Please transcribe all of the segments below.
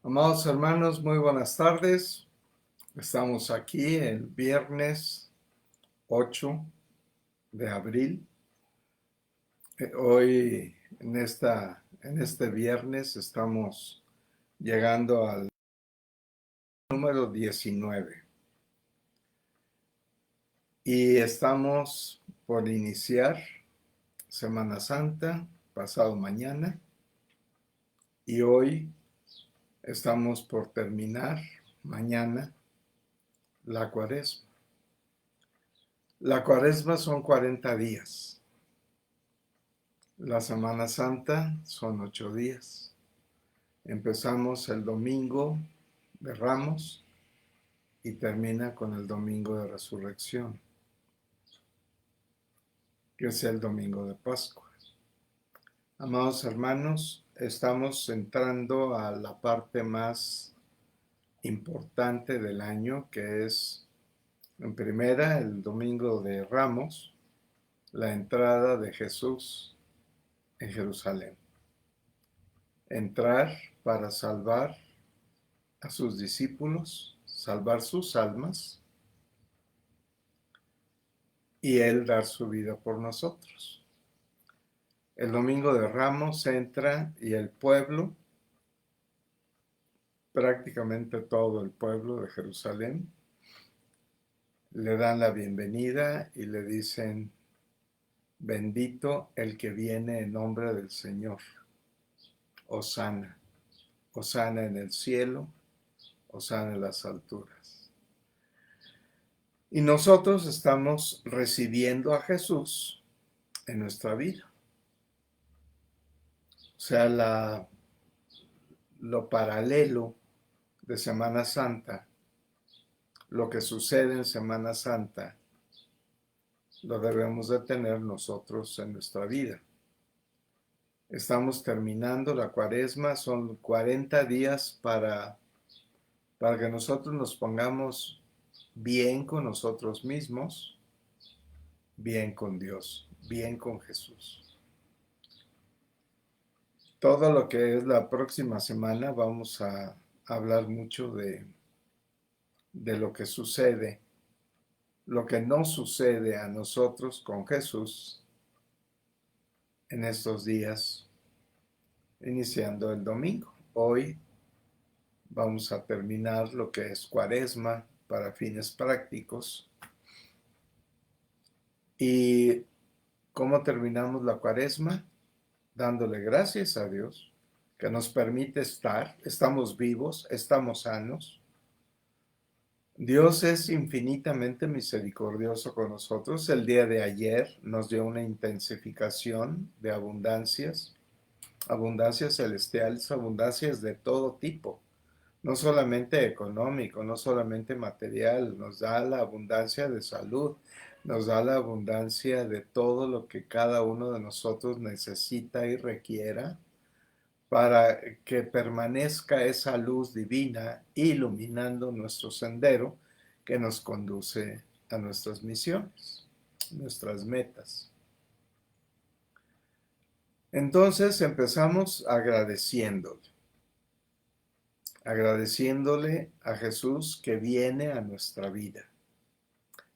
Amados hermanos, muy buenas tardes. Estamos aquí el viernes 8 de abril. Hoy, en este viernes, estamos llegando al número 19 y estamos por iniciar Semana Santa, pasado mañana, y hoy estamos por terminar mañana la Cuaresma. La Cuaresma son 40 días. La Semana Santa son 8 días. Empezamos el domingo de Ramos y termina con el domingo de Resurrección, que es el domingo de Pascua. Amados hermanos, estamos entrando a la parte más importante del año, que es, en primera, el domingo de Ramos, la entrada de Jesús en Jerusalén. Entrar para salvar a sus discípulos, salvar sus almas y Él dar su vida por nosotros. El domingo de Ramos entra y el pueblo, prácticamente todo el pueblo de Jerusalén, le dan la bienvenida y le dicen, bendito el que viene en nombre del Señor, Hosana, Hosana en el cielo, Hosana en las alturas. Y nosotros estamos recibiendo a Jesús en nuestra vida. O sea, lo paralelo de Semana Santa, lo que sucede en Semana Santa, lo debemos de tener nosotros en nuestra vida. Estamos terminando la Cuaresma, son 40 días para que nosotros nos pongamos bien con nosotros mismos, bien con Dios, bien con Jesús. Todo lo que es la próxima semana vamos a hablar mucho de lo que sucede, lo que no sucede a nosotros con Jesús en estos días, iniciando el domingo. Hoy vamos a terminar lo que es Cuaresma para fines prácticos. ¿Y cómo terminamos la Cuaresma? Dándole gracias a Dios que nos permite estamos vivos, estamos sanos. Dios es infinitamente misericordioso con nosotros. El día de ayer nos dio una intensificación de abundancias, abundancias celestiales, abundancias de todo tipo, no solamente económico, no solamente material, nos da la abundancia de salud, nos da la abundancia de todo lo que cada uno de nosotros necesita y requiera para que permanezca esa luz divina iluminando nuestro sendero que nos conduce a nuestras misiones, nuestras metas. Entonces empezamos agradeciéndole a Jesús que viene a nuestra vida,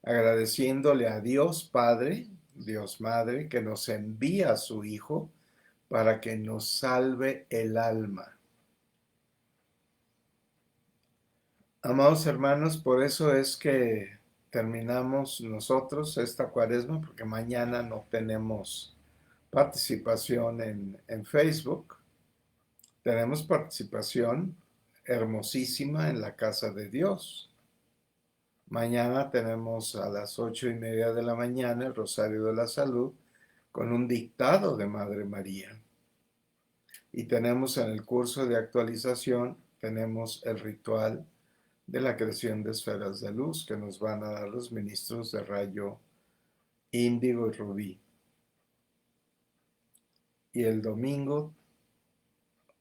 agradeciéndole a Dios Padre, Dios Madre, que nos envía a su Hijo para que nos salve el alma. Amados hermanos, por eso es que terminamos nosotros esta Cuaresma, porque mañana no tenemos participación en Facebook. Tenemos participación hermosísima en la casa de Dios. Mañana tenemos a las 8:30 de la mañana el Rosario de la Salud con un dictado de Madre María. Y tenemos en el curso de actualización, tenemos el ritual de la creación de esferas de luz que nos van a dar los ministros de rayo índigo y rubí. Y el domingo,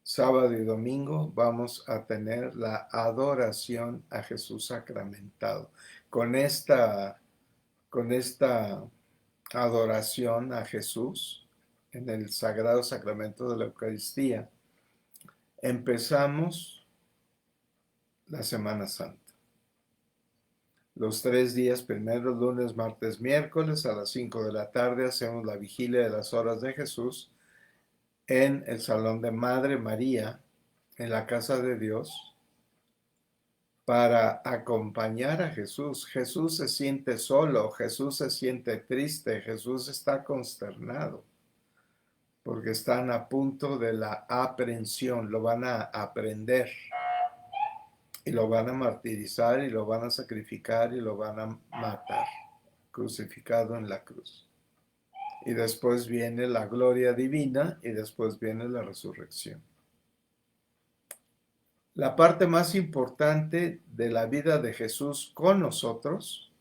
sábado y domingo, vamos a tener la adoración a Jesús sacramentado. Con esta adoración a Jesús en el sagrado sacramento de la Eucaristía, empezamos la Semana Santa. Los 3 días, primero, lunes, martes, miércoles, a las 5 de la tarde, hacemos la vigilia de las horas de Jesús en el Salón de Madre María, en la Casa de Dios, para acompañar a Jesús. Jesús se siente solo, Jesús se siente triste, Jesús está consternado, porque están a punto de la aprehensión, lo van a aprender, y lo van a martirizar, y lo van a sacrificar, y lo van a matar, crucificado en la cruz. Y después viene la gloria divina, y después viene la resurrección. La parte más importante de la vida de Jesús con nosotros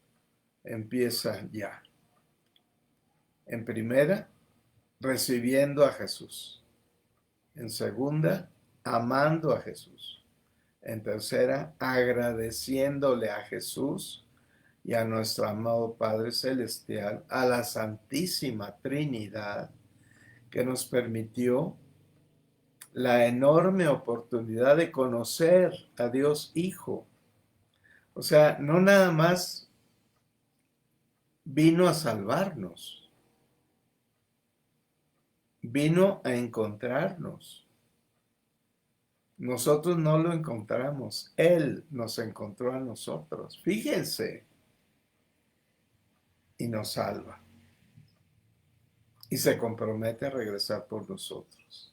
empieza ya. En primera, recibiendo a Jesús. En segunda, amando a Jesús. En tercera, agradeciéndole a Jesús y a nuestro amado Padre Celestial, a la Santísima Trinidad, que nos permitió la enorme oportunidad de conocer a Dios Hijo. O sea, no nada más vino a salvarnos, vino a encontrarnos. Nosotros no lo encontramos, Él nos encontró a nosotros. Fíjense, y nos salva. Y se compromete a regresar por nosotros.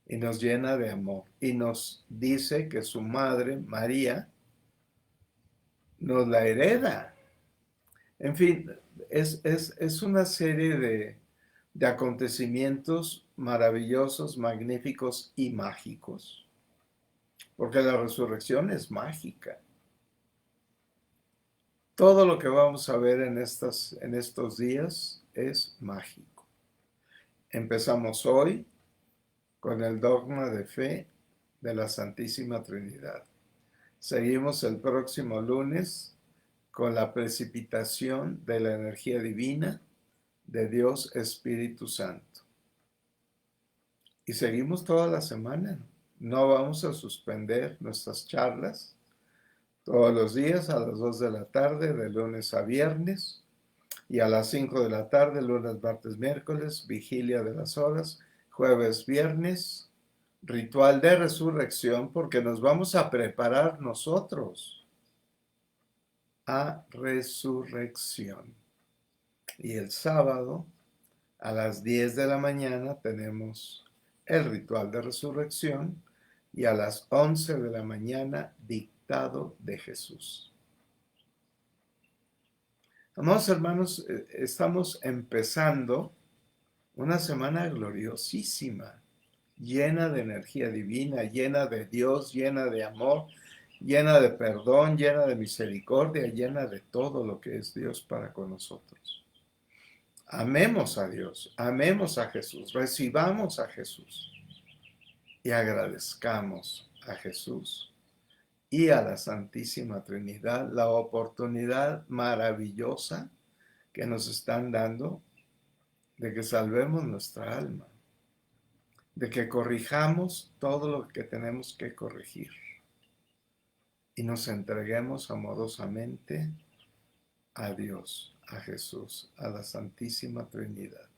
Y nos llena de amor. Y nos dice que su madre, María, nos la hereda. En fin, es una serie de acontecimientos maravillosos, magníficos y mágicos. Porque la resurrección es mágica. Todo lo que vamos a ver en estos días es mágico. Empezamos hoy con el dogma de fe de la Santísima Trinidad. Seguimos el próximo lunes con la precipitación de la energía divina de Dios Espíritu Santo. Y seguimos toda la semana. No vamos a suspender nuestras charlas. Todos los días a las 2 de la tarde, de lunes a viernes, y a las 5 de la tarde, lunes, martes, miércoles, vigilia de las horas, jueves, viernes, ritual de resurrección, porque nos vamos a preparar nosotros a resurrección. Y el sábado, a las 10 de la mañana, tenemos el ritual de resurrección, y a las 11 de la mañana, dictado de Jesús. Amados hermanos, estamos empezando una semana gloriosísima, llena de energía divina, llena de Dios, llena de amor, llena de perdón, llena de misericordia, llena de todo lo que es Dios para con nosotros. Amemos a Dios, amemos a Jesús, recibamos a Jesús y agradezcamos a Jesús y a la Santísima Trinidad la oportunidad maravillosa que nos están dando de que salvemos nuestra alma, de que corrijamos todo lo que tenemos que corregir y nos entreguemos amorosamente a Dios, a Jesús, a la Santísima Trinidad.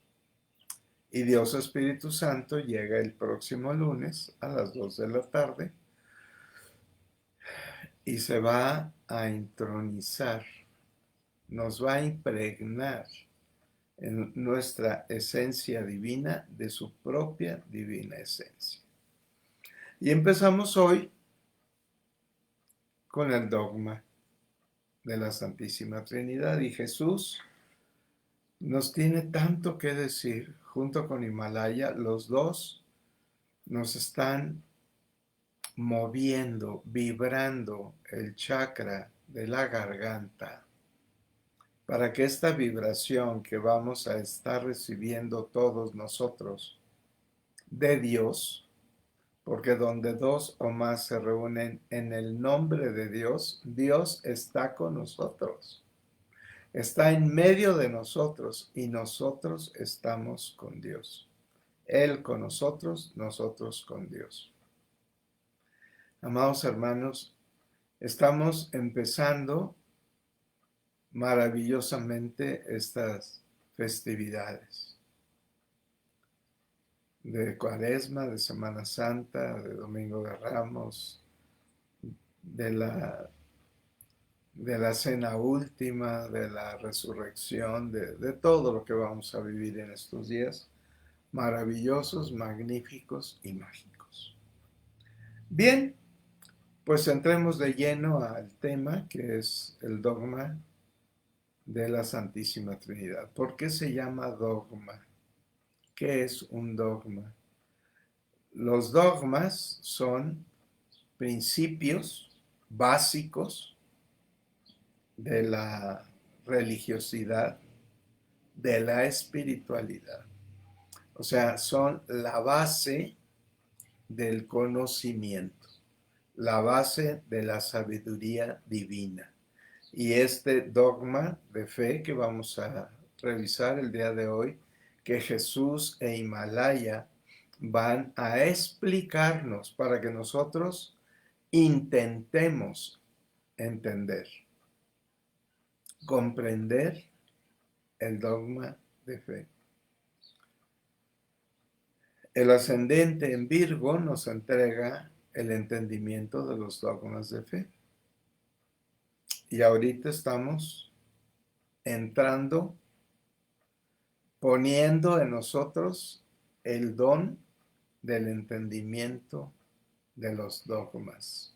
Y Dios Espíritu Santo llega el próximo lunes a las 2 de la tarde y se va a entronizar, nos va a impregnar en nuestra esencia divina de su propia divina esencia. Y empezamos hoy con el dogma de la Santísima Trinidad, y Jesús nos tiene tanto que decir. Junto con Himalaya, los dos nos están moviendo, vibrando el chakra de la garganta, para que esta vibración que vamos a estar recibiendo todos nosotros de Dios, porque donde dos o más se reúnen en el nombre de Dios, Dios está con nosotros, está en medio de nosotros y nosotros estamos con Dios. Él con nosotros, nosotros con Dios. Amados hermanos, estamos empezando maravillosamente estas festividades de Cuaresma, de Semana Santa, de Domingo de Ramos, de la cena última, de la resurrección, de todo lo que vamos a vivir en estos días, maravillosos, magníficos y mágicos. Bien, pues entremos de lleno al tema que es el dogma de la Santísima Trinidad. ¿Por qué se llama dogma? ¿Qué es un dogma? Los dogmas son principios básicos de la religiosidad, de la espiritualidad. O sea, son la base del conocimiento, la base de la sabiduría divina. Y este dogma de fe que vamos a revisar el día de hoy, que Jesús e Himalaya van a explicarnos para que nosotros intentemos entender, comprender el dogma de fe. El ascendente en Virgo nos entrega el entendimiento de los dogmas de fe. Y ahorita estamos entrando, poniendo en nosotros el don del entendimiento de los dogmas,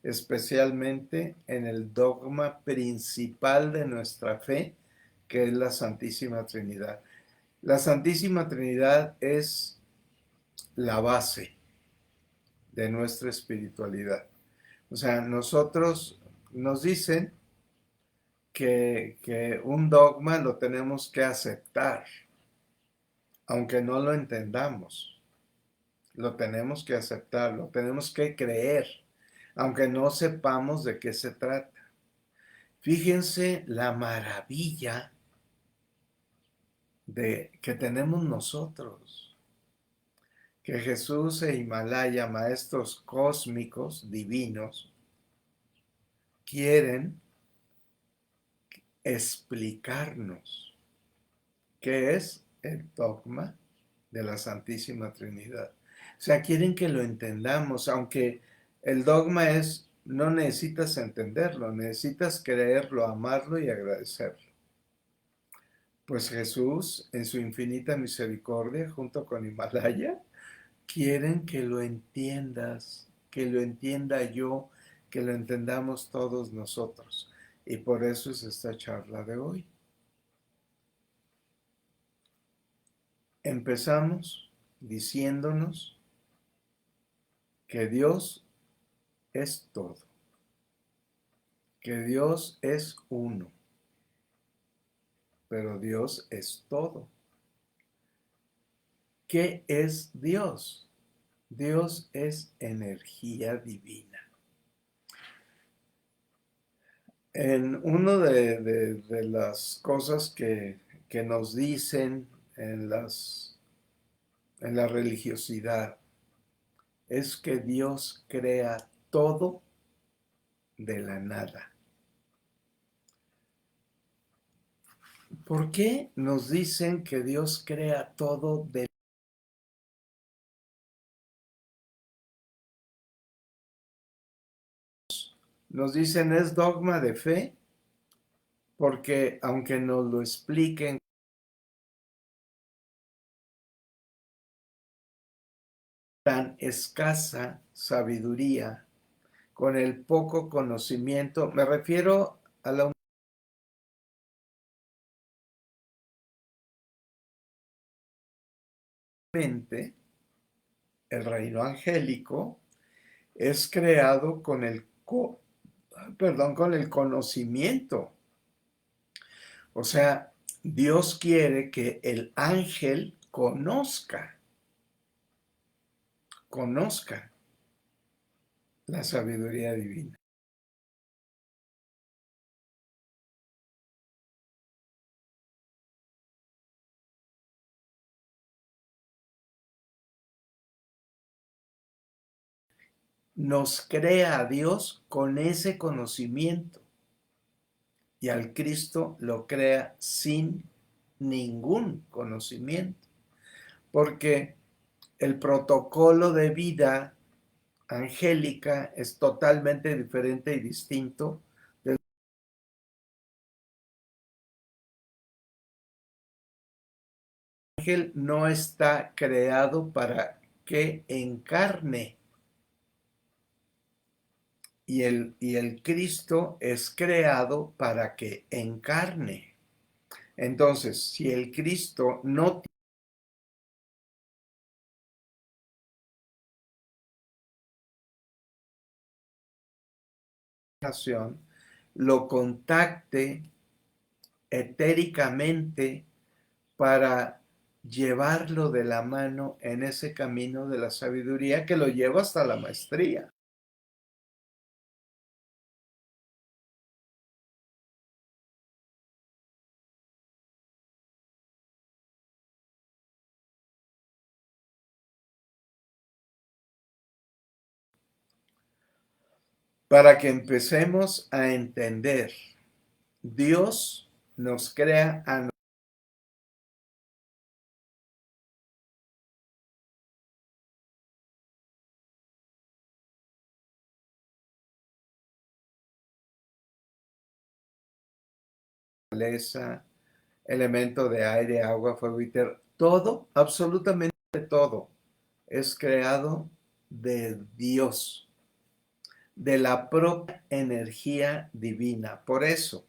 especialmente en el dogma principal de nuestra fe, que es la Santísima Trinidad. La Santísima Trinidad es la base de nuestra espiritualidad. O sea, nosotros nos dicen que un dogma lo tenemos que aceptar, aunque no lo entendamos. Lo tenemos que aceptar, lo tenemos que creer, aunque no sepamos de qué se trata. Fíjense la maravilla que tenemos nosotros, que Jesús e Himalaya, maestros cósmicos divinos, quieren explicarnos qué es el dogma de la Santísima Trinidad. O sea, quieren que lo entendamos, aunque el dogma es, no necesitas entenderlo, necesitas creerlo, amarlo y agradecerlo. Pues Jesús, en su infinita misericordia, junto con Himalaya, quieren que lo entiendas, que lo entienda yo, que lo entendamos todos nosotros. Y por eso es esta charla de hoy. Empezamos diciéndonos que Dios es todo, que Dios es uno, pero Dios es todo. ¿Qué es Dios? Dios es energía divina. En una de las cosas que nos dicen en la religiosidad es que Dios crea todo de la nada. ¿Por qué nos dicen que Dios crea todo de Nos dicen es dogma de fe? Porque aunque nos lo expliquen tan escasa sabiduría, con el poco conocimiento, me refiero a la mente, el reino angélico es creado con con el conocimiento. O sea, Dios quiere que el ángel conozca la sabiduría divina. nos crea a Dios con ese conocimiento y al Cristo lo crea sin ningún conocimiento, porque el protocolo de vida angélica es totalmente diferente y distinto. El ángel no está creado para que encarne y el Cristo es creado para que encarne. Entonces, si el Cristo no tiene relación, lo contacte etéricamente para llevarlo de la mano en ese camino de la sabiduría que lo lleva hasta la maestría. Para que empecemos a entender, Dios nos crea a naturaleza, elemento de aire, agua, fuego y tierra. Todo, absolutamente todo, es creado de Dios, de la propia energía divina. Por eso,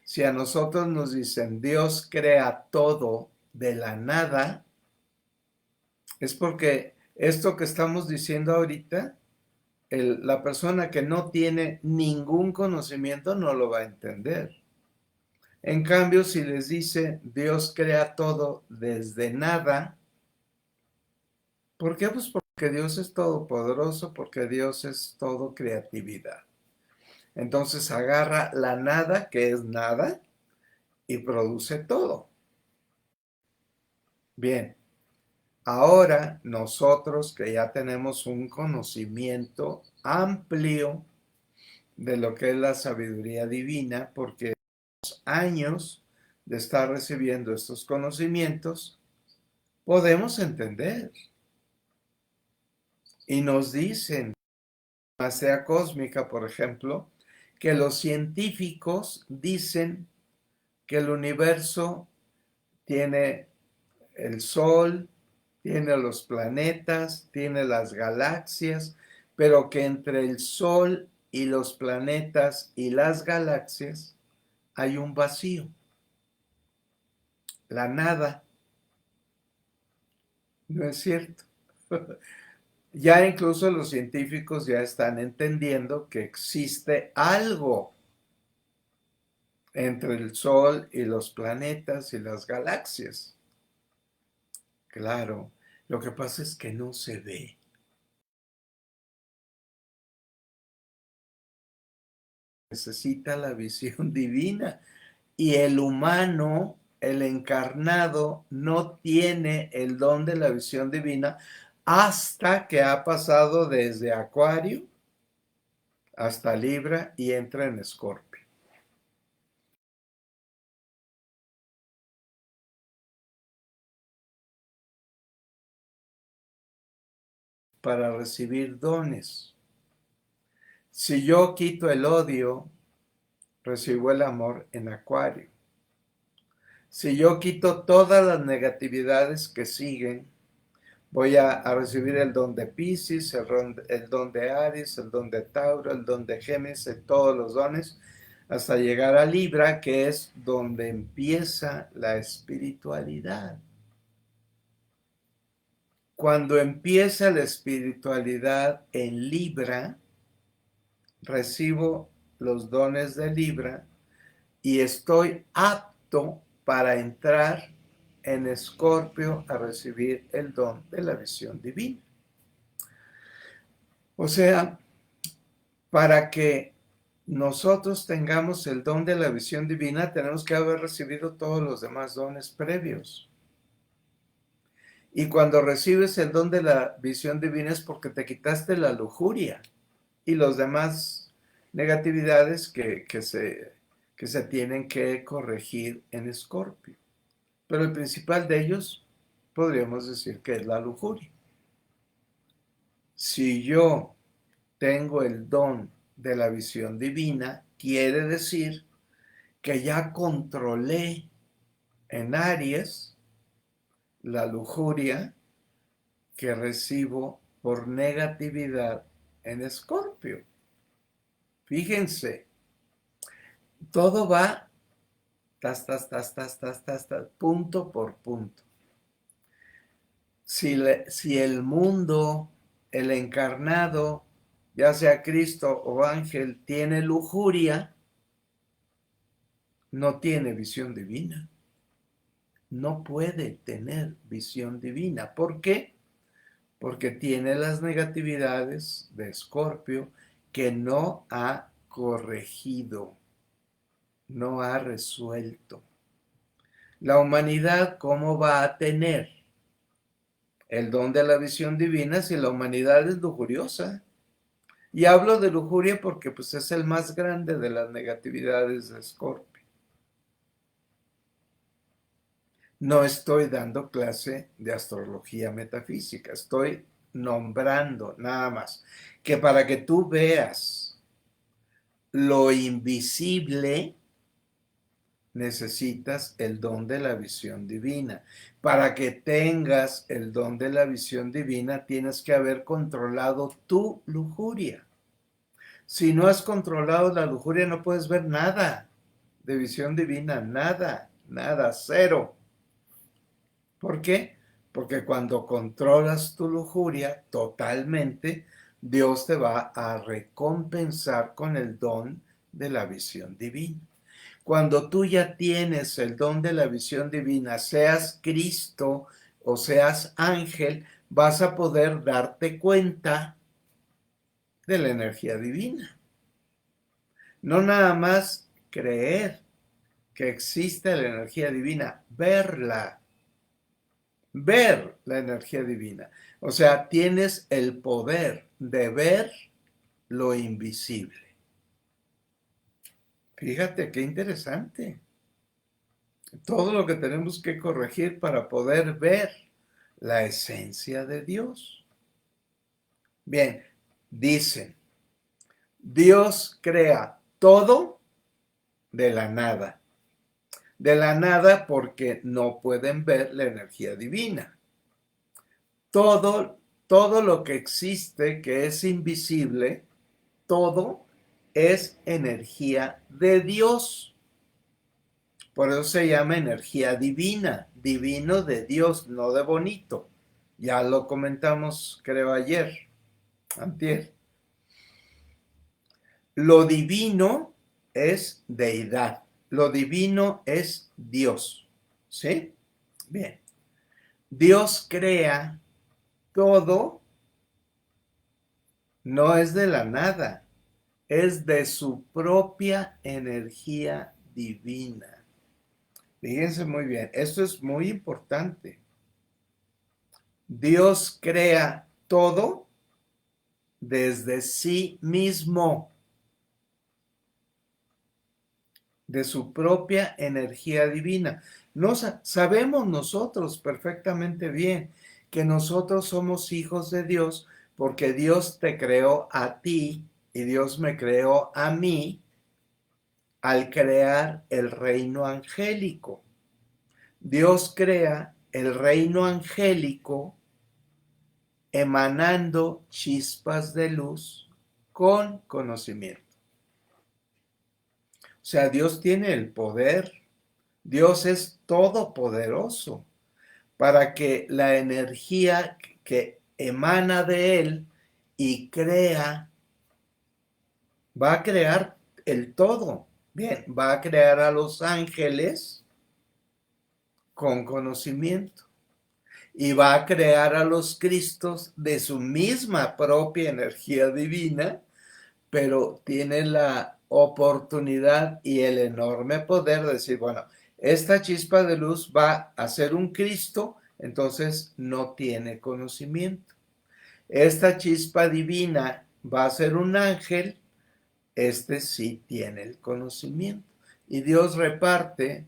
si a nosotros nos dicen Dios crea todo de la nada, es porque esto que estamos diciendo ahorita, la persona que no tiene ningún conocimiento no lo va a entender. En cambio, si les dice Dios crea todo desde nada, ¿por qué? Pues porque Dios es todopoderoso, porque Dios es todo creatividad. Entonces agarra la nada, que es nada, y produce todo. Bien, ahora nosotros que ya tenemos un conocimiento amplio de lo que es la sabiduría divina, porque años de estar recibiendo estos conocimientos, podemos entender. Y nos dicen, Masea Cósmica, por ejemplo, que los científicos dicen que el universo tiene el Sol, tiene los planetas, tiene las galaxias, pero que entre el Sol y los planetas y las galaxias hay un vacío, la nada. ¿No es cierto? Ya incluso los científicos ya están entendiendo que existe algo entre el Sol y los planetas y las galaxias. Claro, lo que pasa es que no se ve. Necesita la visión divina y el humano, el encarnado, no tiene el don de la visión divina hasta que ha pasado desde Acuario hasta Libra y entra en Escorpio. Para recibir dones. Si yo quito el odio, recibo el amor en Acuario. Si yo quito todas las negatividades que siguen, voy a recibir el don de Piscis, el don de Aries, el don de Tauro, el don de Géminis, todos los dones, hasta llegar a Libra, que es donde empieza la espiritualidad. Cuando empieza la espiritualidad en Libra, recibo los dones de Libra y estoy apto para entrar en Escorpio a recibir el don de la visión divina. O sea, para que nosotros tengamos el don de la visión divina, tenemos que haber recibido todos los demás dones previos. Y cuando recibes el don de la visión divina es porque te quitaste la lujuria. y los demás negatividades que se tienen que corregir en Escorpio. Pero el principal de ellos podríamos decir que es la lujuria. Si yo tengo el don de la visión divina, quiere decir que ya controlé en Aries la lujuria que recibo por negatividad en Escorpio. Fíjense, todo va punto por punto. Si el mundo, el encarnado, ya sea Cristo o ángel, tiene lujuria, no tiene visión divina. No puede tener visión divina. ¿Por qué? Porque tiene las negatividades de Escorpio que no ha corregido, no ha resuelto. La humanidad, ¿cómo va a tener el don de la visión divina si la humanidad es lujuriosa? Y hablo de lujuria porque pues, es el más grande de las negatividades de Escorpio. No estoy dando clase de astrología metafísica, estoy nombrando nada más que para que tú veas lo invisible, necesitas el don de la visión divina. Para que tengas el don de la visión divina, tienes que haber controlado tu lujuria. Si no has controlado la lujuria, no puedes ver nada de visión divina, nada, nada, cero. ¿Por qué? Porque cuando controlas tu lujuria totalmente, Dios te va a recompensar con el don de la visión divina. Cuando tú ya tienes el don de la visión divina, seas Cristo o seas ángel, vas a poder darte cuenta de la energía divina. No nada más creer que existe la energía divina, verla. Ver la energía divina. O sea, tienes el poder de ver lo invisible. Fíjate qué interesante. Todo lo que tenemos que corregir para poder ver la esencia de Dios. Bien, dicen, Dios crea todo de la nada. De la nada porque no pueden ver la energía divina. Todo lo que existe que es invisible, todo es energía de Dios. Por eso se llama energía divina, divino de Dios, no de bonito. Ya lo comentamos, creo, ayer, antier. Lo divino es deidad, lo divino es Dios. ¿Sí? Bien. Dios crea todo, no es de la nada, es de su propia energía divina. Fíjense muy bien, esto es muy importante. Dios crea todo desde sí mismo, de su propia energía divina. Sabemos nosotros perfectamente bien que nosotros somos hijos de Dios porque Dios te creó a ti y Dios me creó a mí al crear el reino angélico. Dios crea el reino angélico emanando chispas de luz con conocimiento. O sea, Dios tiene el poder, Dios es todopoderoso para que la energía que emana de Él y crea, va a crear el todo. Bien, va a crear a los ángeles con conocimiento y va a crear a los Cristos de su misma propia energía divina, pero tiene la oportunidad y el enorme poder de decir, bueno, esta chispa de luz va a ser un Cristo, entonces no tiene conocimiento. Esta chispa divina va a ser un ángel, este sí tiene el conocimiento. Y Dios reparte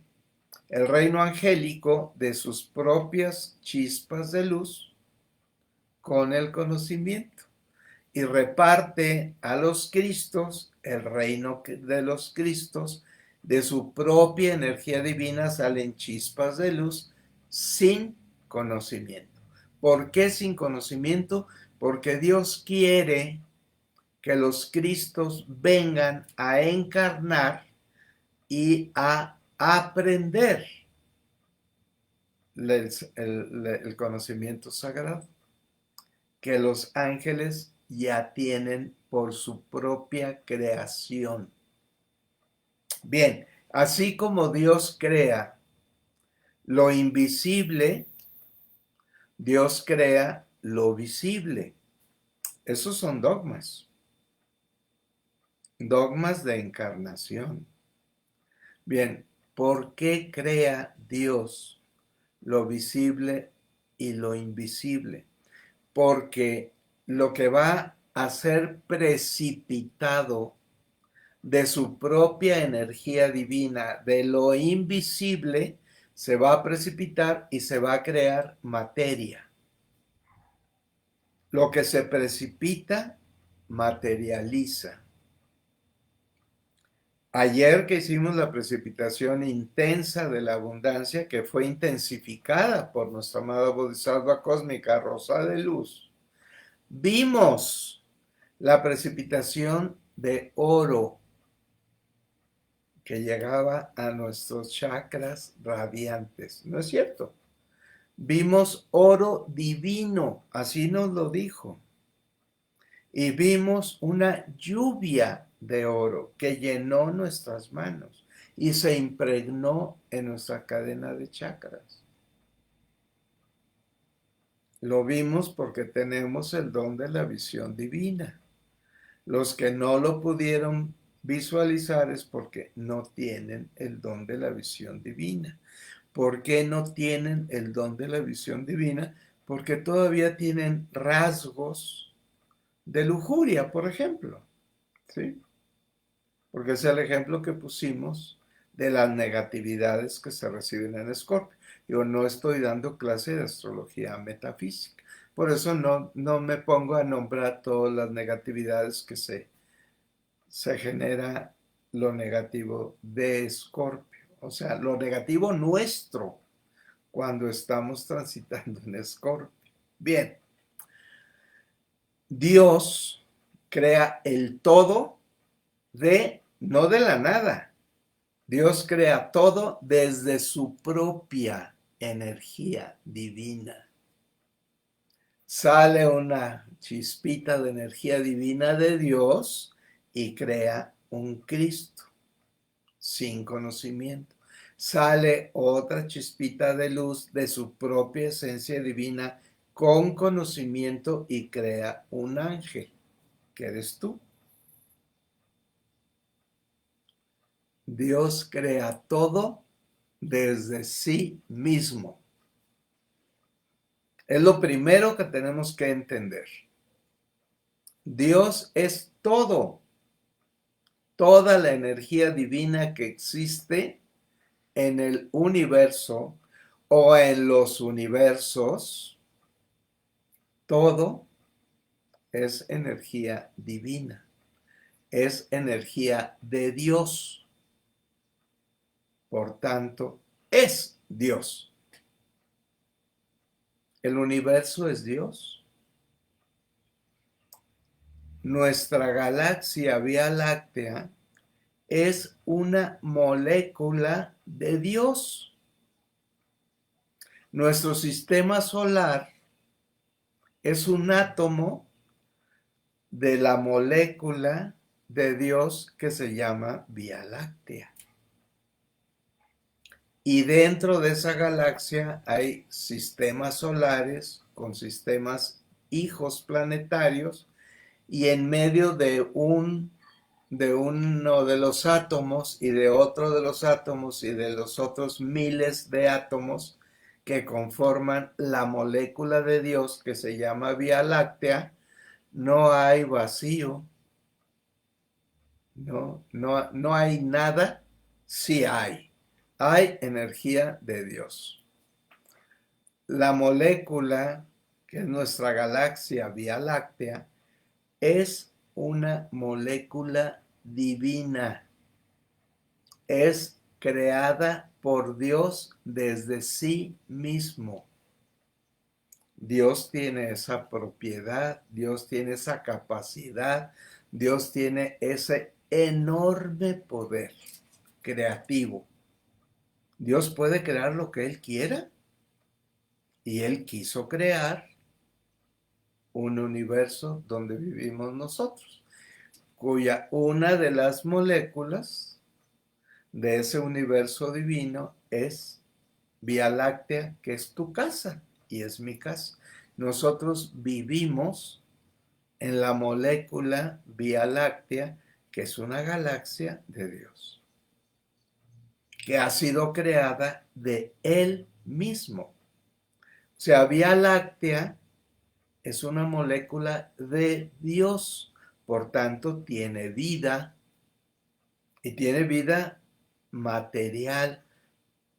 el reino angélico de sus propias chispas de luz con el conocimiento. Y reparte a los Cristos, el reino de los Cristos, de su propia energía divina salen chispas de luz sin conocimiento. ¿Por qué sin conocimiento? Porque Dios quiere que los Cristos vengan a encarnar y a aprender el conocimiento sagrado que los ángeles ya tienen por su propia creación. Bien, así como Dios crea lo invisible, Dios crea lo visible. Esos son dogmas, dogmas de encarnación. Bien, ¿por qué crea Dios lo visible y lo invisible? Porque lo que va a ser precipitado de su propia energía divina, de lo invisible, se va a precipitar y se va a crear materia. Lo que se precipita, materializa. Ayer que hicimos la precipitación intensa de la abundancia, que fue intensificada por nuestra amada Bodhisattva cósmica Rosa de Luz, vimos la precipitación de oro que llegaba a nuestros chakras radiantes. ¿No es cierto? Vimos oro divino, así nos lo dijo. Y vimos una lluvia de oro que llenó nuestras manos y se impregnó en nuestra cadena de chakras. Lo vimos porque tenemos el don de la visión divina. Los que no lo pudieron visualizar es porque no tienen el don de la visión divina. ¿Por qué no tienen el don de la visión divina? Porque todavía tienen rasgos de lujuria, por ejemplo. ¿Sí? Porque es el ejemplo que pusimos de las negatividades que se reciben en Escorpio. Yo no estoy dando clase de astrología metafísica. Por eso no me pongo a nombrar todas las negatividades que se genera lo negativo de Escorpio. O sea, lo negativo nuestro cuando estamos transitando en Escorpio. Bien, Dios crea el todo no de la nada. Dios crea todo desde su propia energía divina. Sale una chispita de energía divina de Dios y crea un Cristo sin conocimiento. Sale otra chispita de luz de su propia esencia divina con conocimiento y crea un ángel, que eres tú. Dios crea todo desde sí mismo. Es lo primero que tenemos que entender. Dios es todo. Toda la energía divina que existe en el universo o en los universos, todo es energía divina. Es energía de Dios. Por tanto, es Dios. El universo es Dios. Nuestra galaxia Vía Láctea es una molécula de Dios. Nuestro sistema solar es un átomo de la molécula de Dios que se llama Vía Láctea. Y dentro de esa galaxia hay sistemas solares con sistemas hijos planetarios y en medio de uno de los átomos y de otro de los átomos y de los otros miles de átomos que conforman la molécula de Dios que se llama Vía Láctea, no hay vacío, no hay nada, sí hay. Hay energía de Dios. La molécula, que es nuestra galaxia Vía Láctea, es una molécula divina. Es creada por Dios desde sí mismo. Dios tiene esa propiedad, Dios tiene esa capacidad, Dios tiene ese enorme poder creativo. Dios puede crear lo que Él quiera y Él quiso crear un universo donde vivimos nosotros, cuya una de las moléculas de ese universo divino es Vía Láctea, que es tu casa y es mi casa. Nosotros vivimos en la molécula Vía Láctea, que es una galaxia de Dios, que ha sido creada de Él mismo. O sea, Vía Láctea es una molécula de Dios, por tanto tiene vida y tiene vida material,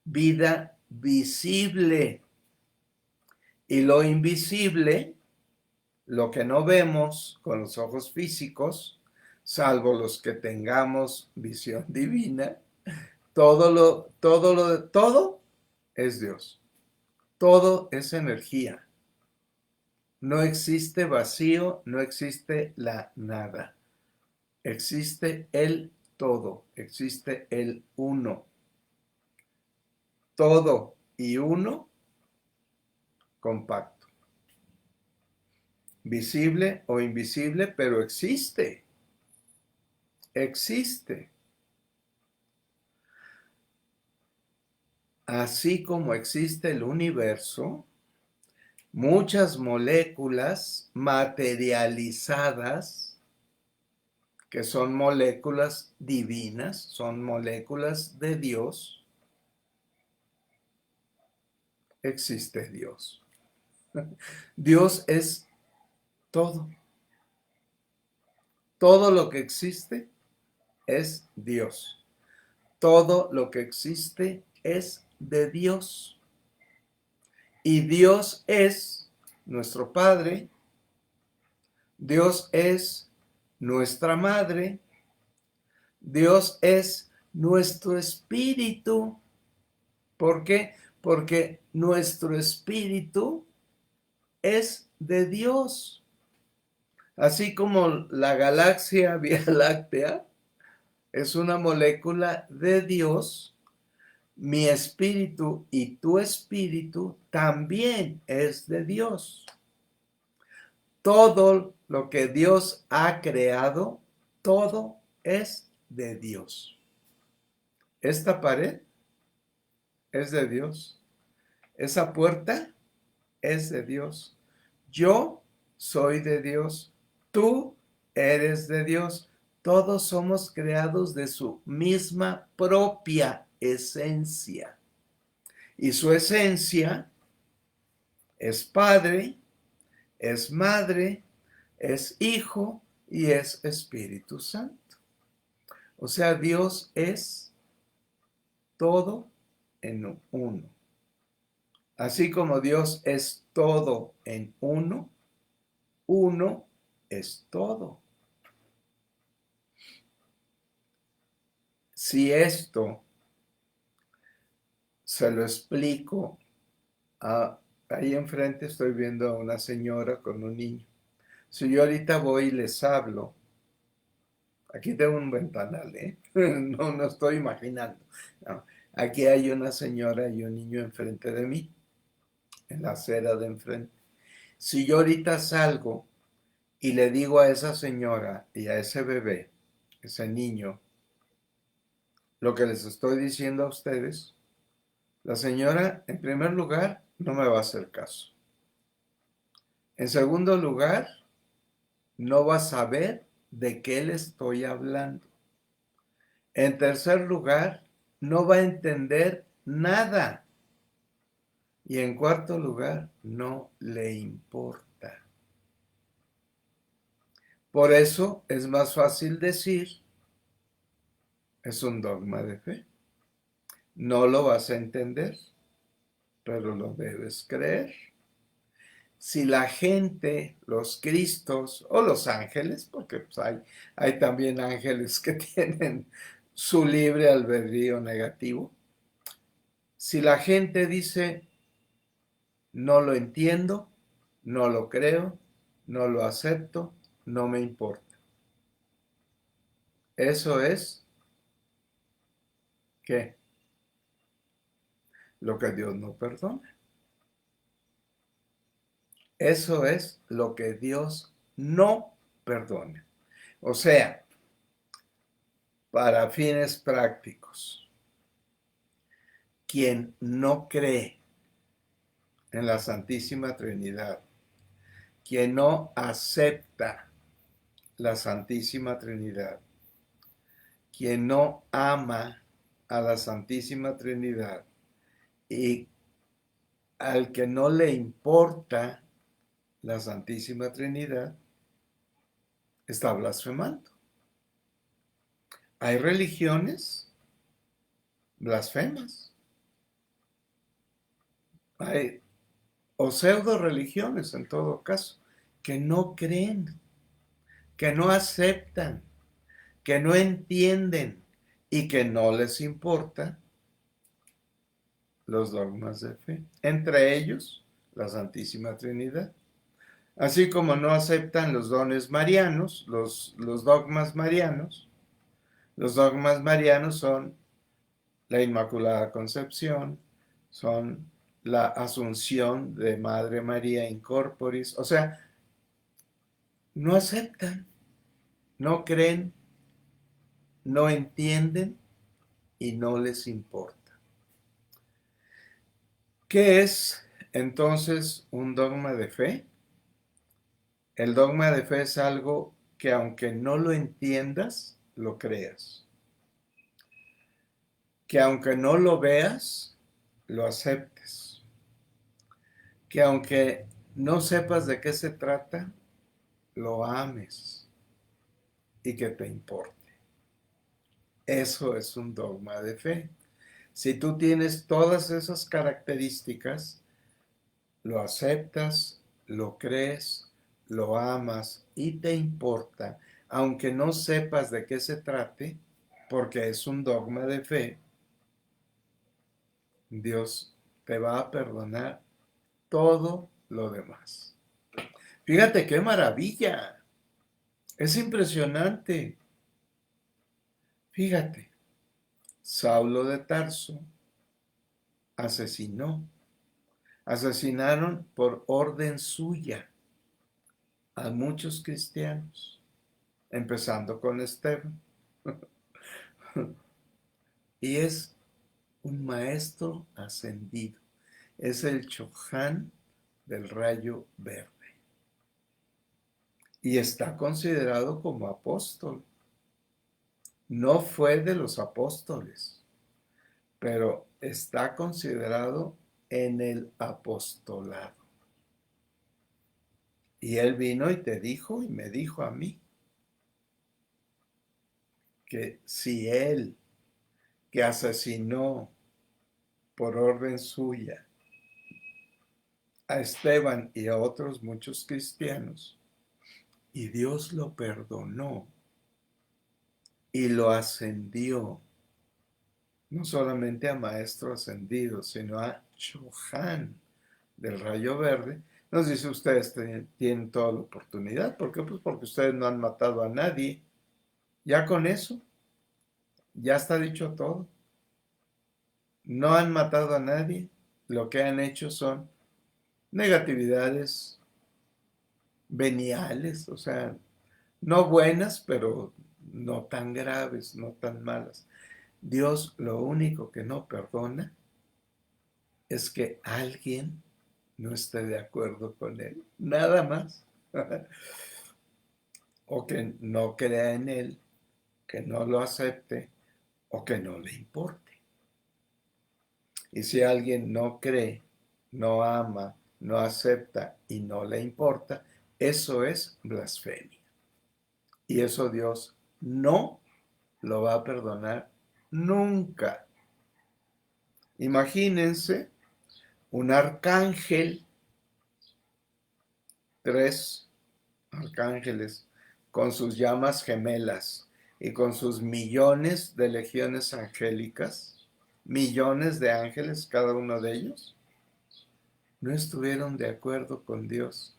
vida visible. Y lo invisible, lo que no vemos con los ojos físicos, salvo los que tengamos visión divina, todo es Dios. Todo es energía. No existe vacío, no existe la nada. Existe el todo, existe el uno. Todo y uno compacto. Visible o invisible, pero existe. Existe. Así como existe el universo, muchas moléculas materializadas, que son moléculas divinas, son moléculas de Dios, existe Dios. Dios es todo. Todo lo que existe es Dios. Todo lo que existe es de Dios. Y Dios es nuestro Padre. Dios es nuestra Madre. Dios es nuestro espíritu. ¿Por qué? Porque nuestro espíritu es de Dios. Así como la galaxia Vía Láctea es una molécula de Dios, mi espíritu y tu espíritu también es de Dios. Todo lo que Dios ha creado, todo es de Dios. Esta pared es de Dios. Esa puerta es de Dios. Yo soy de Dios. Tú eres de Dios. Todos somos creados de su misma propia esencia. Y su esencia es Padre, es Madre, es Hijo y es Espíritu Santo. O sea, Dios es todo en uno. Así como Dios es todo en uno, uno es todo. Si esto se lo explico, ahí enfrente estoy viendo a una señora con un niño. Si yo ahorita voy y les hablo, aquí tengo un ventanal, no estoy imaginando. No. Aquí hay una señora y un niño enfrente de mí, en la acera de enfrente. Si yo ahorita salgo y le digo a esa señora y a ese bebé, ese niño, lo que les estoy diciendo a ustedes, la señora, en primer lugar, no me va a hacer caso. En segundo lugar, no va a saber de qué le estoy hablando. En tercer lugar, no va a entender nada. Y en cuarto lugar, no le importa. Por eso es más fácil decir, es un dogma de fe. No lo vas a entender, pero lo debes creer. Si la gente, los cristos o los ángeles, porque pues, hay también ángeles que tienen su libre albedrío negativo, si la gente dice, no lo entiendo, no lo creo, no lo acepto, no me importa. Eso es, ¿qué? Lo que Dios no perdona. Eso es lo que Dios no perdona. O sea, para fines prácticos, quien no cree en la Santísima Trinidad, quien no acepta la Santísima Trinidad, quien no ama a la Santísima Trinidad y al que no le importa la Santísima Trinidad, está blasfemando. Hay religiones blasfemas. Hay o pseudo religiones en todo caso, que no creen, que no aceptan, que no entienden y que no les importa los dogmas de fe, entre ellos la Santísima Trinidad. Así como no aceptan los dones marianos, los dogmas marianos. Los dogmas marianos son la Inmaculada Concepción, son la Asunción de Madre María in corporis, o sea, no aceptan, no creen, no entienden y no les importa. ¿Qué es entonces un dogma de fe? El dogma de fe es algo que aunque no lo entiendas, lo creas. Que aunque no lo veas, lo aceptes. Que aunque no sepas de qué se trata, lo ames y que te importe. Eso es un dogma de fe. Si tú tienes todas esas características, lo aceptas, lo crees, lo amas y te importa, aunque no sepas de qué se trate, porque es un dogma de fe, Dios te va a perdonar todo lo demás. Fíjate qué maravilla. Es impresionante. Fíjate, Saulo de Tarso asesinaron por orden suya a muchos cristianos, empezando con Esteban. Y es un maestro ascendido. Es el Choján del rayo verde. Y está considerado como apóstol. No fue de los apóstoles, pero está considerado en el apostolado. Y él vino y te dijo y me dijo a mí que si él, que asesinó por orden suya a Esteban y a otros muchos cristianos, y Dios lo perdonó y lo ascendió, no solamente a maestro ascendido, sino a Choján del rayo verde, nos dice: ustedes tienen toda la oportunidad. ¿Por qué? Pues porque ustedes no han matado a nadie. Ya con eso, ya está dicho todo. No han matado a nadie. Lo que han hecho son negatividades veniales, o sea, no buenas, pero no tan graves, no tan malas. Dios lo único que no perdona es que alguien no esté de acuerdo con él, nada más. O que no crea en él, que no lo acepte o que no le importe. Y si alguien no cree, no ama, no acepta y no le importa, eso es blasfemia. Y eso Dios no lo va a perdonar nunca. Imagínense un arcángel, 3 arcángeles, con sus llamas gemelas y con sus millones de legiones angélicas, millones de ángeles cada uno de ellos, no estuvieron de acuerdo con Dios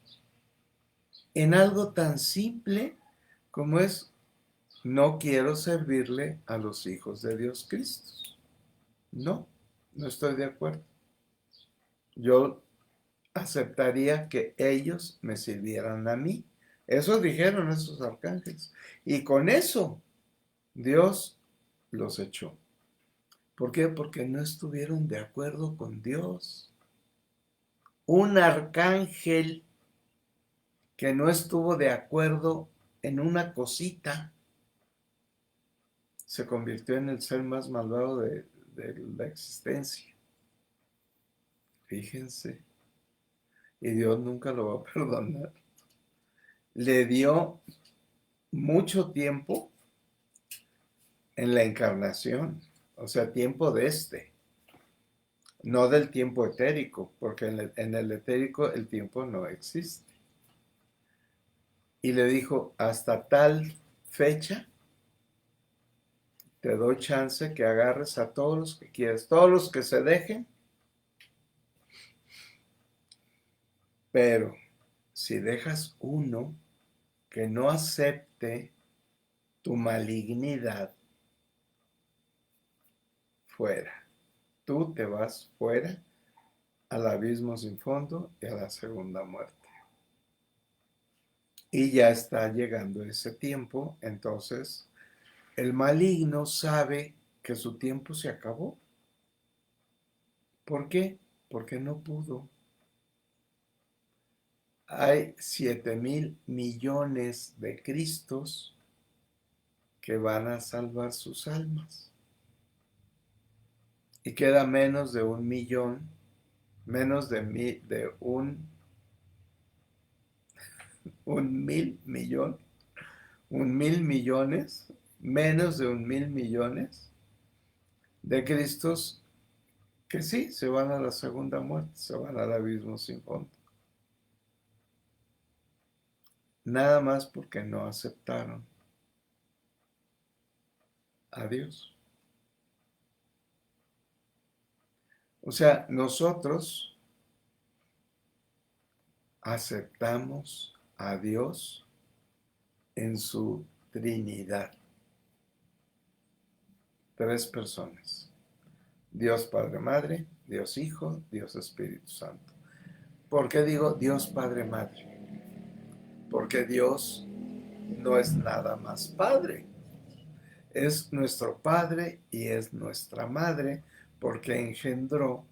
en algo tan simple como es: no quiero servirle a los hijos de Dios Cristo. No, no estoy de acuerdo. Yo aceptaría que ellos me sirvieran a mí. Eso dijeron esos arcángeles. Y con eso Dios los echó. ¿Por qué? Porque no estuvieron de acuerdo con Dios. Un arcángel que no estuvo de acuerdo en una cosita se convirtió en el ser más malvado de la existencia. Fíjense. Y Dios nunca lo va a perdonar. Le dio mucho tiempo en la encarnación, o sea, tiempo de no del tiempo etérico, porque en el etérico el tiempo no existe. Y le dijo: hasta tal fecha te doy chance que agarres a todos los que quieras, todos los que se dejen, pero si dejas uno que no acepte tu malignidad, fuera. Tú te vas fuera al abismo sin fondo y a la segunda muerte. Y ya está llegando ese tiempo, entonces el maligno sabe que su tiempo se acabó. ¿Por qué? Porque no pudo. Hay 7,000,000,000 de Cristos que van a salvar sus almas. Y queda menos de 1,000,000, menos de un 1,000,000,000, 1,000,000,000, menos de 1,000,000,000 de Cristos que sí, se van a la segunda muerte, se van al abismo sin fondo. Nada más porque no aceptaron a Dios. O sea, nosotros aceptamos a Dios en su Trinidad. 3 personas: Dios Padre Madre, Dios Hijo, Dios Espíritu Santo. ¿Por qué digo Dios Padre Madre? Porque Dios no es nada más Padre. Es nuestro Padre y es nuestra Madre, porque engendró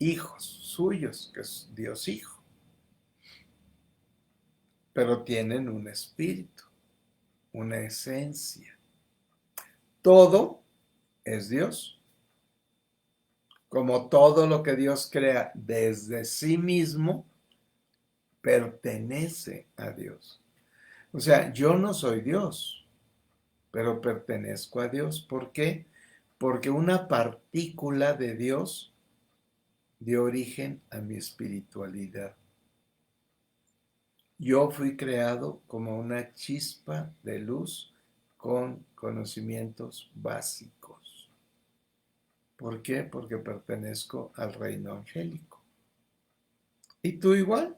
hijos suyos, que es Dios Hijo. Pero tienen un espíritu, una esencia. Todo es Dios. Como todo lo que Dios crea desde sí mismo, pertenece a Dios. O sea, yo no soy Dios, pero pertenezco a Dios. ¿Por qué? Porque una partícula de Dios dio origen a mi espiritualidad. Yo fui creado como una chispa de luz con conocimientos básicos. ¿Por qué? Porque pertenezco al reino angélico. ¿Y tú igual?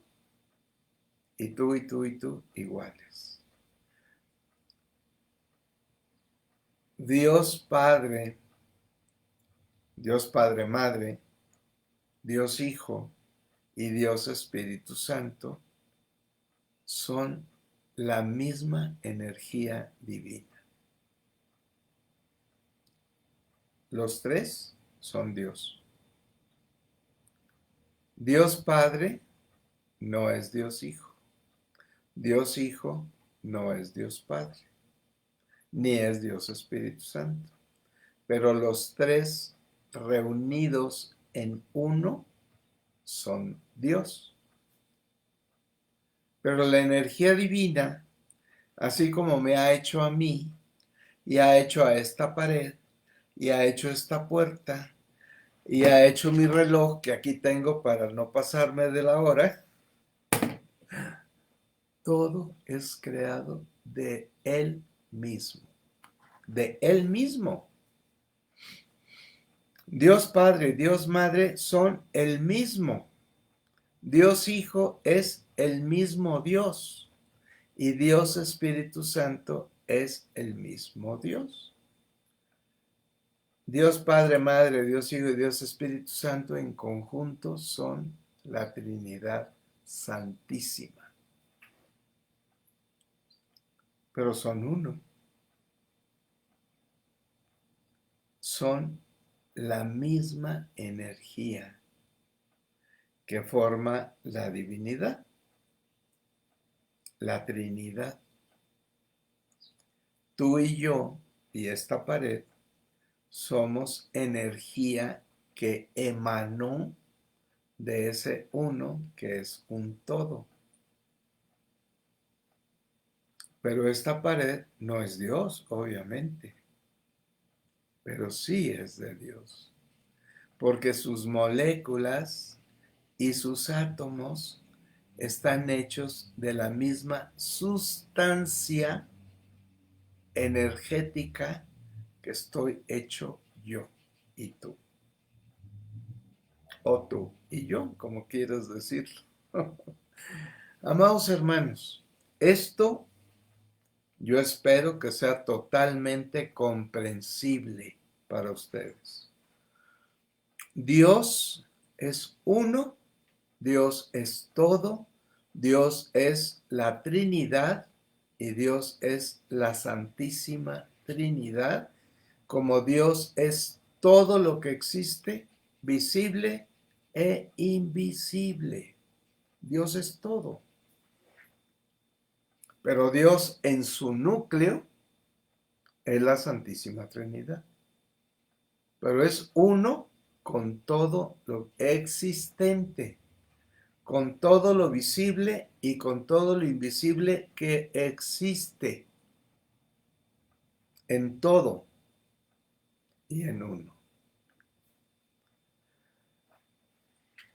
Y tú, y tú, y tú iguales. Dios Padre, Dios Padre Madre, Dios Hijo y Dios Espíritu Santo son la misma energía divina. Los 3 son Dios. Dios Padre no es Dios Hijo. Dios Hijo no es Dios Padre, ni es Dios Espíritu Santo. Pero los 3 reunidos en uno son Dios. Pero la energía divina, así como me ha hecho a mí, y ha hecho a esta pared, y ha hecho esta puerta, y ha hecho mi reloj que aquí tengo para no pasarme de la hora. Todo es creado de Él mismo, de Él mismo. Dios Padre, Dios Madre son el mismo. Dios Hijo es el mismo Dios. Y Dios Espíritu Santo es el mismo Dios. Dios Padre, Madre, Dios Hijo y Dios Espíritu Santo en conjunto son la Trinidad Santísima. Pero son uno. Son la misma energía que forma la divinidad, la Trinidad. Tú y yo y esta pared somos energía que emanó de ese uno que es un todo. Pero esta pared no es Dios, obviamente, pero sí es de Dios, porque sus moléculas y sus átomos están hechos de la misma sustancia energética que estoy hecho yo y tú. O tú y yo, como quieras decirlo. Amados hermanos, esto yo espero que sea totalmente comprensible para ustedes. Dios es uno, Dios es todo, Dios es la Trinidad y Dios es la Santísima Trinidad, como Dios es todo lo que existe, visible e invisible. Dios es todo. Pero Dios en su núcleo es la Santísima Trinidad. Pero es uno con todo lo existente, con todo lo visible y con todo lo invisible que existe, en todo y en uno.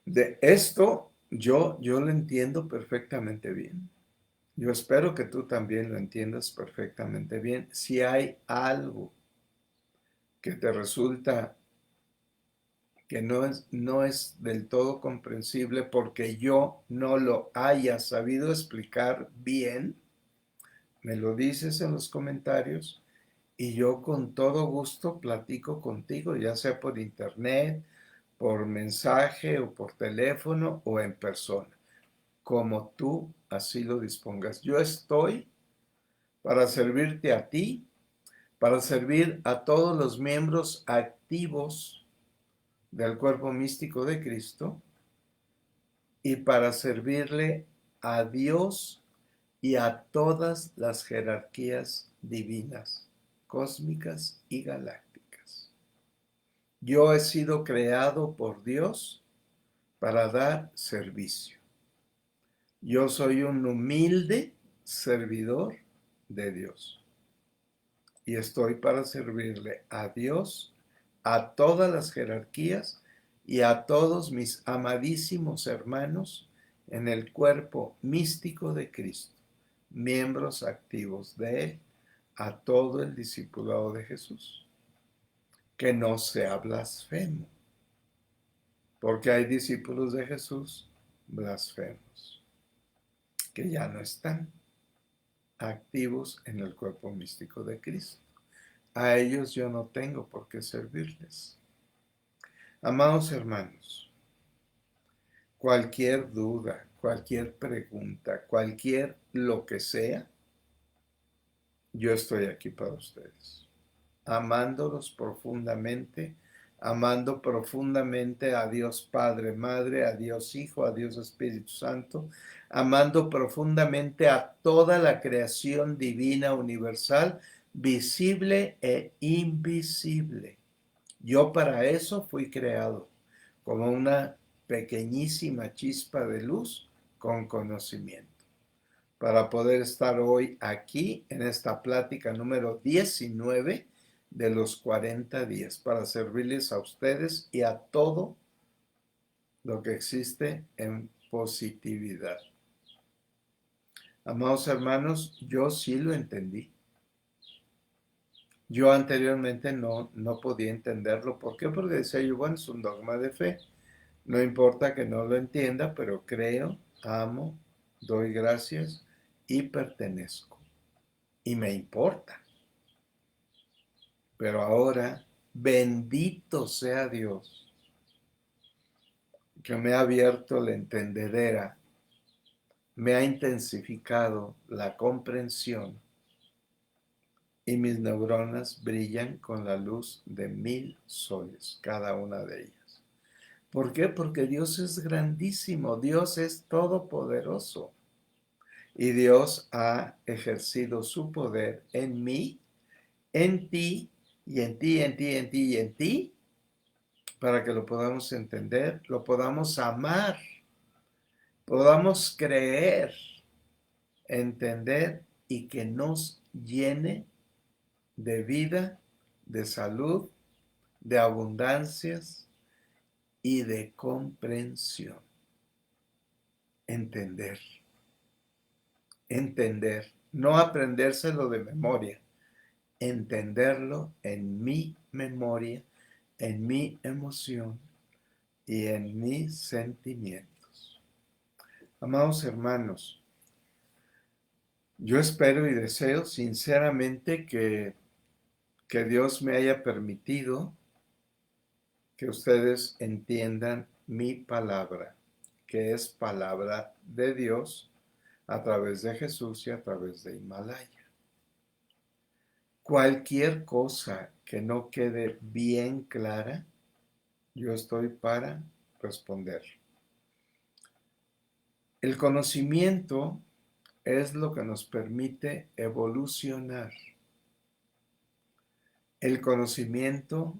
De esto yo lo entiendo perfectamente bien. Yo espero que tú también lo entiendas perfectamente bien. Si hay algo que te resulta que no es del todo comprensible porque yo no lo haya sabido explicar bien, me lo dices en los comentarios y yo con todo gusto platico contigo, ya sea por internet, por mensaje o por teléfono o en persona, como tú así lo dispongas. Yo estoy para servirte a ti, para servir a todos los miembros activos del cuerpo místico de Cristo y para servirle a Dios y a todas las jerarquías divinas, cósmicas y galácticas. Yo he sido creado por Dios para dar servicio. Yo soy un humilde servidor de Dios y estoy para servirle a Dios, a todas las jerarquías y a todos mis amadísimos hermanos en el cuerpo místico de Cristo, miembros activos de Él, a todo el discipulado de Jesús. Que no sea blasfemo, porque hay discípulos de Jesús blasfemos, que ya no están activos en el cuerpo místico de Cristo. A ellos yo no tengo por qué servirles. Amados hermanos, cualquier duda, cualquier pregunta, cualquier lo que sea, yo estoy aquí para ustedes, amándolos profundamente, amando profundamente a Dios Padre, Madre, a Dios Hijo, a Dios Espíritu Santo, amando profundamente a toda la creación divina universal, visible e invisible. Yo para eso fui creado, como una pequeñísima chispa de luz con conocimiento, para poder estar hoy aquí en esta plática número 19 de los 40 días, para servirles a ustedes y a todo lo que existe en positividad. Amados hermanos, yo sí lo entendí. Yo anteriormente no podía entenderlo. ¿Por qué? Porque decía yo, bueno, es un dogma de fe. No importa que no lo entienda, pero creo, amo, doy gracias y pertenezco. Y me importa. Pero ahora, bendito sea Dios, que me ha abierto la entendedera, me ha intensificado la comprensión y mis neuronas brillan con la luz de 1000 soles, cada una de ellas. ¿Por qué? Porque Dios es grandísimo, Dios es todopoderoso y Dios ha ejercido su poder en mí, en ti y en ti, en ti, en ti y en ti, para que lo podamos entender, lo podamos amar, podamos creer, entender y que nos llene de vida, de salud, de abundancias y de comprensión. Entender, entender, no aprendérselo de memoria, entenderlo en mi memoria, en mi emoción y en mis sentimientos. Amados hermanos, yo espero y deseo sinceramente que Dios me haya permitido que ustedes entiendan mi palabra, que es palabra de Dios a través de Jesús y a través de Himalaya. Cualquier cosa que no quede bien clara, yo estoy para responder. El conocimiento es lo que nos permite evolucionar. El conocimiento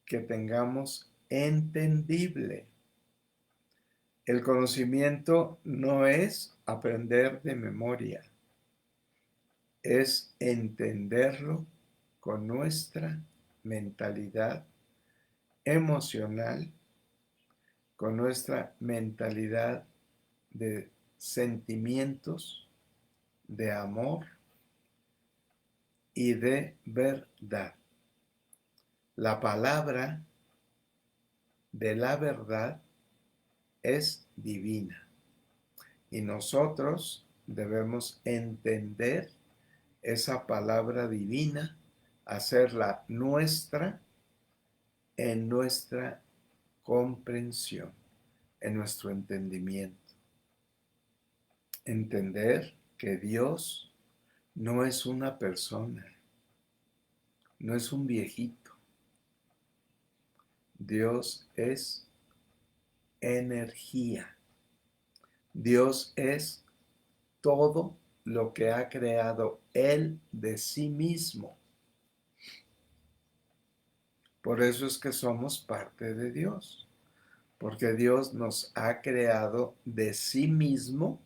que tengamos entendible. El conocimiento no es aprender de memoria, es entenderlo con nuestra mentalidad emocional, con nuestra mentalidad de sentimientos, de amor y de verdad. La palabra de la verdad es divina y nosotros debemos entender esa palabra divina, hacerla nuestra en nuestra comprensión, en nuestro entendimiento. Entender que Dios no es una persona, no es un viejito. Dios es energía. Dios es todo lo que ha creado Él de sí mismo. Por eso es que somos parte de Dios, porque Dios nos ha creado de sí mismo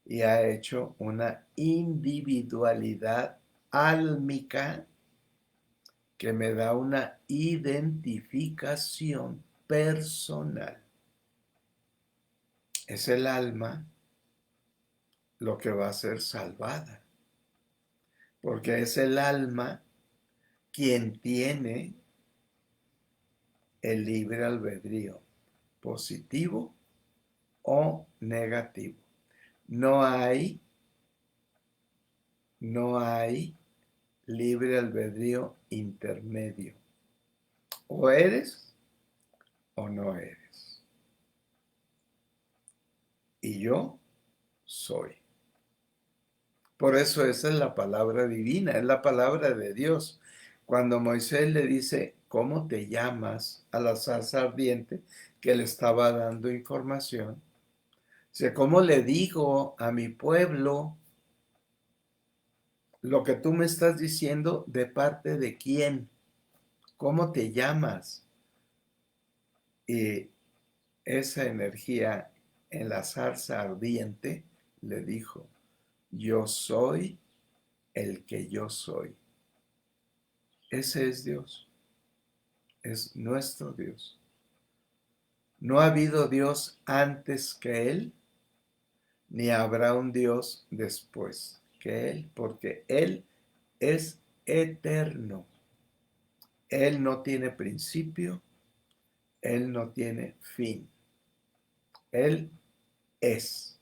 y ha hecho una individualidad álmica que me da una identificación personal. Es el alma lo que va a ser salvada, porque es el alma quien tiene el libre albedrío, positivo o negativo. No hay libre albedrío intermedio. O eres o no eres. Y yo soy. Por eso esa es la palabra divina, es la palabra de Dios. Cuando Moisés le dice, ¿cómo te llamas? A la zarza ardiente, que le estaba dando información. Dice, ¿cómo le digo a mi pueblo lo que tú me estás diciendo? ¿De parte de quién? ¿Cómo te llamas? Y esa energía en la zarza ardiente le dijo, Yo soy el que yo soy. Ese es Dios, es nuestro Dios. No ha habido Dios antes que Él, ni habrá un Dios después que Él, porque Él es eterno. Él no tiene principio, Él no tiene fin. Él es.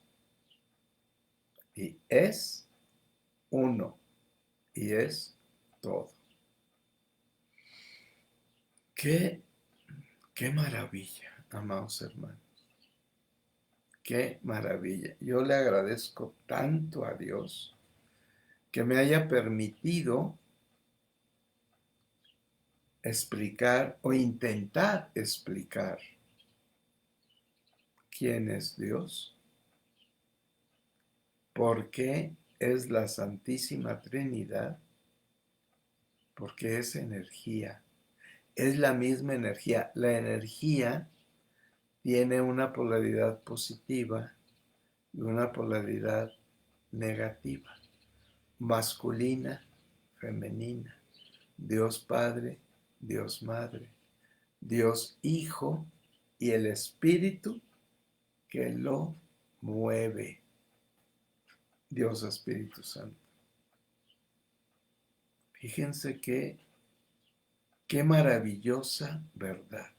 Y es uno. Y es todo. Qué maravilla, amados hermanos. Qué maravilla. Yo le agradezco tanto a Dios que me haya permitido explicar o intentar explicar quién es Dios, por qué es la Santísima Trinidad, porque es energía, es la misma energía. La energía tiene una polaridad positiva y una polaridad negativa, masculina, femenina, Dios Padre, Dios Madre, Dios Hijo y el Espíritu que lo mueve, Dios Espíritu Santo. Fíjense qué maravillosa verdad,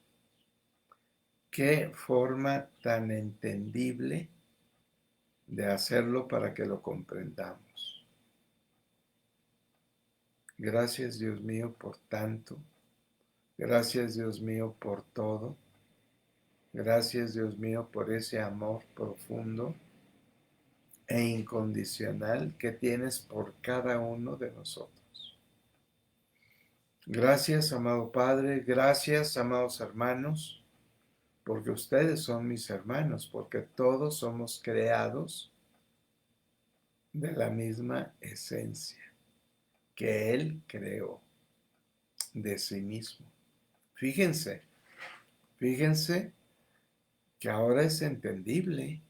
qué forma tan entendible de hacerlo para que lo comprendamos. Gracias, Dios mío, por tanto. Gracias, Dios mío, por todo. Gracias, Dios mío, por ese amor profundo e incondicional que tienes por cada uno de nosotros. Gracias, amado Padre. Gracias, amados hermanos, porque ustedes son mis hermanos, porque todos somos creados de la misma esencia que Él creó de sí mismo. Fíjense que ahora es entendible.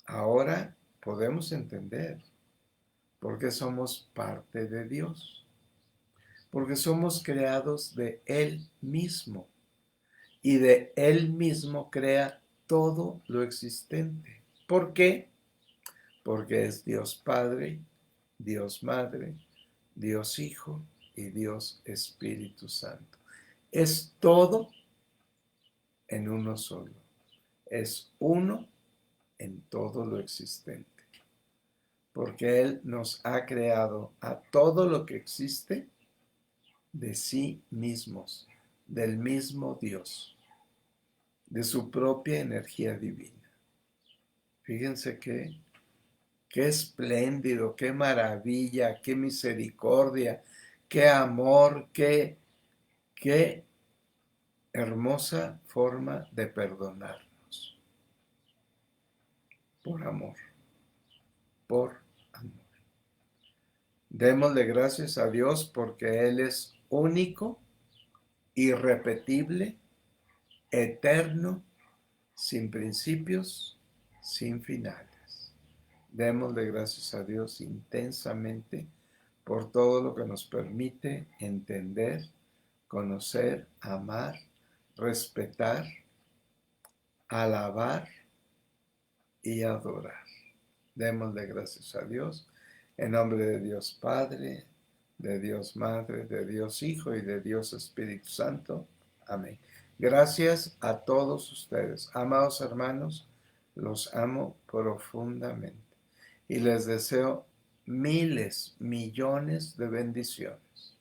Ahora podemos entender por qué somos parte de Dios. Porque somos creados de Él mismo. Y de Él mismo crea todo lo existente. ¿Por qué? Porque es Dios Padre, Dios Madre, Dios Hijo y Dios Espíritu Santo. Es todo en uno solo. Es uno en todo lo existente. Porque Él nos ha creado a todo lo que existe de sí mismos, del mismo Dios, de su propia energía divina. Fíjense qué espléndido, qué maravilla, qué misericordia, qué amor, qué hermosa forma de perdonarnos. Por amor, por amor. Démosle gracias a Dios porque Él es único, irrepetible, eterno, sin principios, sin finales. Démosle gracias a Dios intensamente por todo lo que nos permite entender, conocer, amar, respetar, alabar y adorar. Démosle gracias a Dios en nombre de Dios Padre, de Dios Madre, de Dios Hijo y de Dios Espíritu Santo. Amén. Gracias a todos ustedes. Amados hermanos, los amo profundamente y les deseo miles, millones de bendiciones,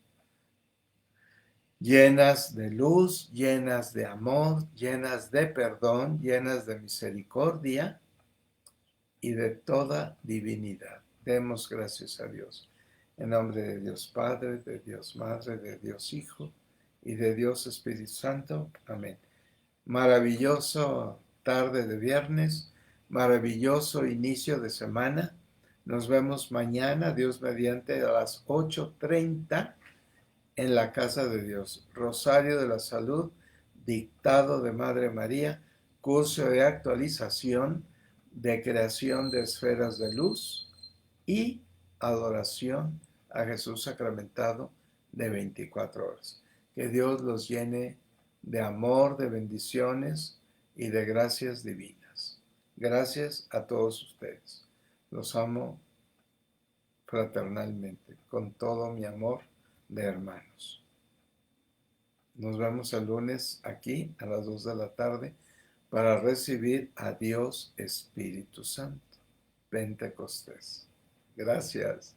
llenas de luz, llenas de amor, llenas de perdón, llenas de misericordia y de toda divinidad. Demos gracias a Dios. En nombre de Dios Padre, de Dios Madre, de Dios Hijo y de Dios Espíritu Santo. Amén. Maravilloso tarde de viernes, maravilloso inicio de semana. Nos vemos mañana, Dios mediante, a las 8:30 en la casa de Dios. Rosario de la Salud, dictado de Madre María, curso de actualización de creación de esferas de luz y adoración a Jesús sacramentado de 24 horas. Que Dios los llene de amor, de bendiciones y de gracias divinas. Gracias a todos ustedes. Los amo fraternalmente, con todo mi amor de hermanos. Nos vemos el lunes aquí a las 2 de la tarde para recibir a Dios Espíritu Santo. Pentecostés. Gracias.